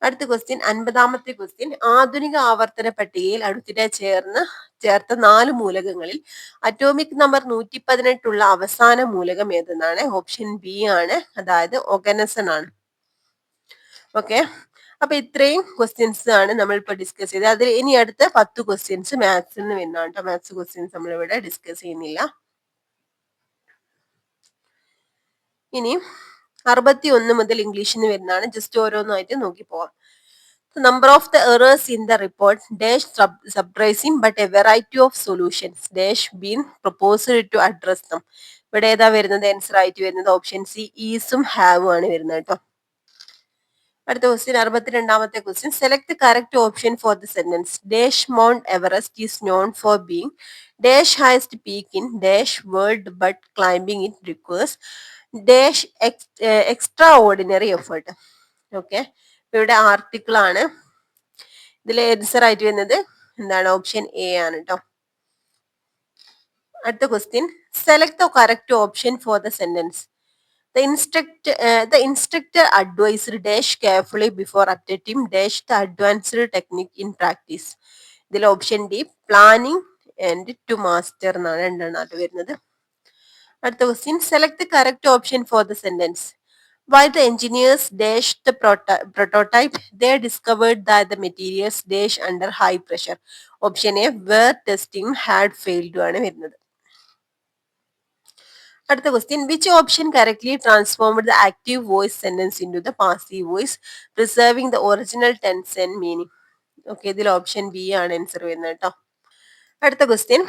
അടുത്ത ക്വസ്റ്റ്യൻ, 50-ാമത്തെ ക്വസ്റ്റ്യൻ, ആധുനിക ആവർത്തന പട്ടികയിൽ അടുത്തിടെ ചേർത്ത 4 മൂലകങ്ങളിൽ അറ്റോമിക് നമ്പർ 118 ഉള്ള അവസാന മൂലകം ഏതെന്നാണ്? ഓപ്ഷൻ ബി ആണ്, അതായത് ഒഗനസൺ ആണ്. ഓക്കെ, അപ്പൊ ഇത്രയും ക്വസ്റ്റ്യൻസ് ആണ് നമ്മൾ ഇപ്പൊ ഡിസ്കസ് ചെയ്തത്. അതിൽ ഇനി അടുത്ത 10 ക്വസ്റ്റ്യൻസ് മാത്സിൽ നിന്ന് വരുന്നതാണ് കേട്ടോ. മാത്സ് ക്വസ്റ്റ്യൻസ് നമ്മൾ ഇവിടെ ഡിസ്കസ് ചെയ്യുന്നില്ല. ഇനി 61 മുതൽ ഇംഗ്ലീഷിൽ നിന്ന് വരുന്നതാണ്. ജസ്റ്റ് ഓരോന്നായിട്ട് നോക്കി പോവാം. The number of the errors in the report dash surprising but a variety of solutions dash been proposed to address them. ഇവിടെ ഏതാ വരുന്നത്? ആൻസർ ആയിട്ട് വരുന്നത് ഓപ്ഷൻ സി ഈസും ഹാവും ആണ് വരുന്നത് കേട്ടോ. അടുത്ത ക്വസ്റ്റ്യൻ, 62-ാമത്തെ question, select the correct option for the sentence dash Mount Everest is known for being dash highest peak in dash world but climbing it requires dash extraordinary effort. Okay, ഇവിടെ ആർട്ടിക്കിൾ ആണ്. ഇതിൽ ആൻസർ ആയിട്ട് വരുന്നത് എന്താണ്? ഓപ്ഷൻ എ ആണ് കേട്ടോ. അടുത്ത question, select the correct option for the sentence. The instructor advised dash carefully before attempting dash the advanced technique in practice. ഇതിൽ option D planning and to master എന്നാണ് രണ്ടെണ്ണമായിട്ട് വരുന്നത്. അടുത്ത question, select the correct option for the sentence. While the engineers dashed the prototype, they discovered that the materials dash under high pressure. Option A where testing had failed ആണ് വരുന്നത്. അടുത്ത question, which option correctly transformed the active voice sentence into the passive voice preserving the original tense and meaning. Okay, ഇതിൽ ഓപ്ഷൻ ബി ആണ് ആൻസർ വരുന്നത് കേട്ടോ. അടുത്ത ക്വസ്റ്റ്യൻ,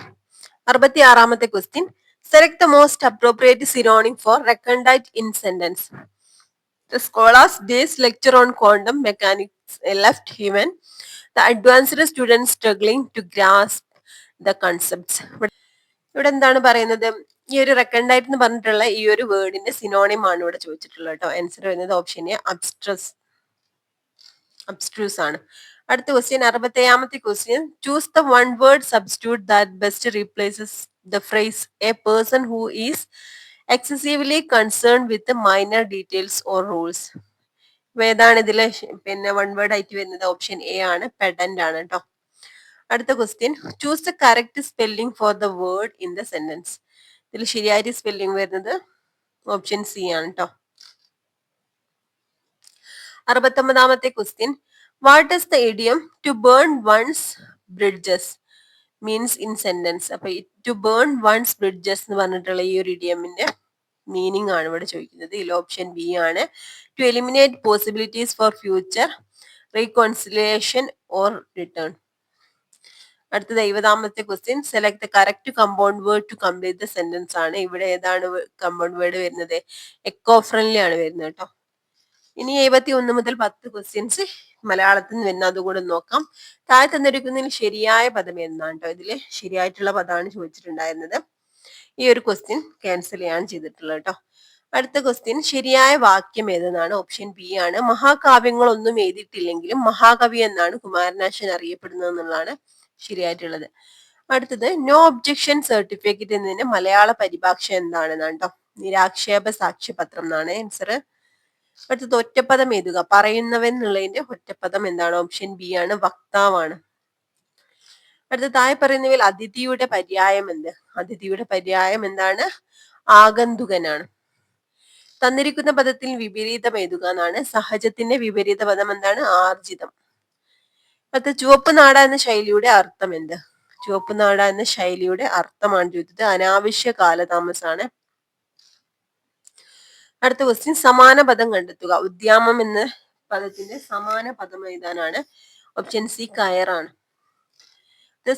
66-ാമത്തെ question, select the most appropriate synonym for recondite in sentence. The scholars day's lecture on quantum mechanics left him and the advanced students struggling to grasp the concepts. ഇവിടെ എന്താണ് പറയുന്നത്? ഈ ഒരു റെക്കൺഡൈറ്റ് എന്ന് പറഞ്ഞിട്ടുള്ള ഈ ഒരു വേർഡിന്റെ സിനോണിം ആണ് ഇവിടെ ചോദിച്ചിട്ടുള്ളത് കേട്ടോ. ആൻസർ വരുന്നത് ഓപ്ഷൻ എ അബ്സ്ട്രൂസ് ആണ്. അടുത്ത ക്വസ്റ്റ്യൻ, 67-ാമത്തെ question, choose the one word substitute that best replaces the phrase a person who is excessively concerned with minor details or rules. ഏതാണ് ഇതില് പിന്നെ വൺ വേർഡ് ആയിട്ട് വരുന്നത്? ഓപ്ഷൻ എ ആണ്, പെഡന്റ് ആണ് കേട്ടോ. അടുത്ത question, choose the correct spelling for the word in the sentence. ഇതിൽ ശരിയായിട്ട് സ്പെല്ലിംഗ് വരുന്നത് ഓപ്ഷൻ സി ആണ് കേട്ടോ. 69-ാമത്തെ question, what is the idiom to burn one's bridges means in sentence. അപ്പൊ ടു ബേൺ വൺസ് ബ്രിഡ്ജസ് എന്ന് പറഞ്ഞിട്ടുള്ള ഈ ഒരു ഇഡിയമിന്റെ മീനിങ് ആണ് ഇവിടെ ചോദിക്കുന്നത്. ഇതിൽ ഓപ്ഷൻ ബി ആണ്, to eliminate possibilities for future reconciliation or return. അടുത്തത് 70-ാമത്തെ question, select the correct compound word to complete the sentence ആണ്. ഇവിടെ ഏതാണ് കമ്പൗണ്ട് വേർഡ് വരുന്നത്? എക്കോ ഫ്രണ്ട്ലി ആണ് വരുന്നത് കേട്ടോ. ഇനി 71 മുതൽ 10 ക്വസ്റ്റ്യൻസ് മലയാളത്തിൽ നിന്ന് വരുന്ന അതുകൂടെ നോക്കാം. താഴെ തന്നിരിക്കുന്നതിൽ ശരിയായ പദം എന്നാണ് കേട്ടോ. ഇതില് ശരിയായിട്ടുള്ള പദമാണ് ചോദിച്ചിട്ടുണ്ടായിരുന്നത്. ഈ ഒരു ക്വസ്റ്റ്യൻ ക്യാൻസൽ ചെയ്യാണ് ചെയ്തിട്ടുള്ളത് കേട്ടോ. അടുത്ത ക്വസ്റ്റ്യൻ, ശരിയായ വാക്യം ഏതെന്നാണ്? ഓപ്ഷൻ ബി ആണ്, മഹാകാവ്യങ്ങളൊന്നും എഴുതിയിട്ടില്ലെങ്കിലും മഹാകവി എന്നാണ് കുമാരനാശൻ അറിയപ്പെടുന്നത് എന്നുള്ളതാണ് ശരിയായിട്ടുള്ളത്. അടുത്തത്, നോ ഒബ്ജക്ഷൻ സർട്ടിഫിക്കറ്റ് എന്നതിന്റെ മലയാള പരിഭാഷ എന്താണെന്നാണ് കേട്ടോ. നിരാക്ഷേപ സാക്ഷ്യപത്രം എന്നാണ് ആൻസർ. അടുത്തത്, ഒറ്റപ്പദം എഴുതുക. പറയുന്നവൻ എന്നുള്ളതിന്റെ ഒറ്റപ്പദം എന്താണ്? ഓപ്ഷൻ ബി ആണ്, വക്താവാണ്. അടുത്ത, താഴെ പറയുന്നവയിൽ അതിഥിയുടെ പര്യായം എന്ത്? അതിഥിയുടെ പര്യായം എന്താണ്? ആഗന്തുകനാണ്. തന്നിരിക്കുന്ന പദത്തിൽ വിപരീതം എഴുതുക എന്നാണ്. സഹജത്തിന്റെ വിപരീത പദം എന്താണ്? ആർജിതം. അടുത്ത, ചുവപ്പ് നാട എന്ന ശൈലിയുടെ അർത്ഥം എന്ത്? ചുവപ്പ് നാട എന്ന ശൈലിയുടെ അർത്ഥമാണ് ചോദിച്ചത്. അനാവശ്യ കാലതാമസാണ്. അടുത്ത ക്വസ്റ്റ്യൻ, സമാന പദം കണ്ടെത്തുക. ഉദ്യാമം എന്ന പദത്തിന്റെ സമാന പദം എഴുതാനാണ്. Option C കയറാണ്.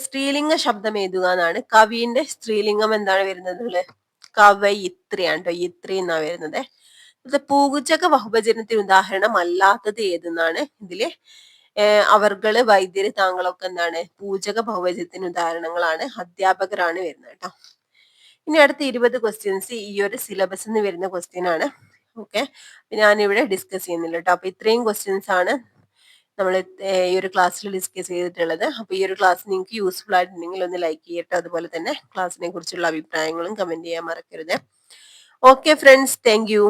സ്ത്രീലിംഗ ശബ്ദം എഴുതുക എന്നാണ്. കവിന്റെ സ്ത്രീലിംഗം എന്താണ് വരുന്നത്? കവയിത്രിയാണ് കേട്ടോ. ഇത്രി എന്നാ വരുന്നത്. ഇത് പൂകുച്ചക ബഹുവചനത്തിന് ഉദാഹരണം അല്ലാത്തത് ഏതെന്നാണ്. ഇതില് അവർകള്, വൈദ്യര്, താങ്കളൊക്കെ എന്താണ്? പൂജക ബഹുവചനത്തിന് ഉദാഹരണങ്ങളാണ്. അധ്യാപകരാണ് വരുന്നത് കേട്ടോ. ഇനി അടുത്ത 20 ക്വസ്റ്റ്യൻസ് ഈ ഒരു സിലബസ് നിന്ന് വരുന്ന ക്വസ്റ്റ്യൻ ആണ്. ഓക്കെ, ഞാനിവിടെ ഡിസ്കസ് ചെയ്യുന്നില്ല കേട്ടോ. അപ്പൊ ഇത്രയും ക്വസ്റ്റ്യൻസ് ആണ് നമ്മൾ ഈ ഒരു ക്ലാസ്സിൽ ഡിസ്കസ് ചെയ്തിട്ടുള്ളത്. അപ്പൊ ഈ ഒരു ക്ലാസ് നിങ്ങൾക്ക് യൂസ്ഫുൾ ആയിട്ടുണ്ടെങ്കിൽ ഒന്ന് ലൈക്ക് ചെയ്യട്ടെ. അതുപോലെ തന്നെ ക്ലാസ്സിനെ കുറിച്ചുള്ള അഭിപ്രായങ്ങളും കമന്റ് ചെയ്യാൻ മറക്കരുത്. Okay friends, thank you.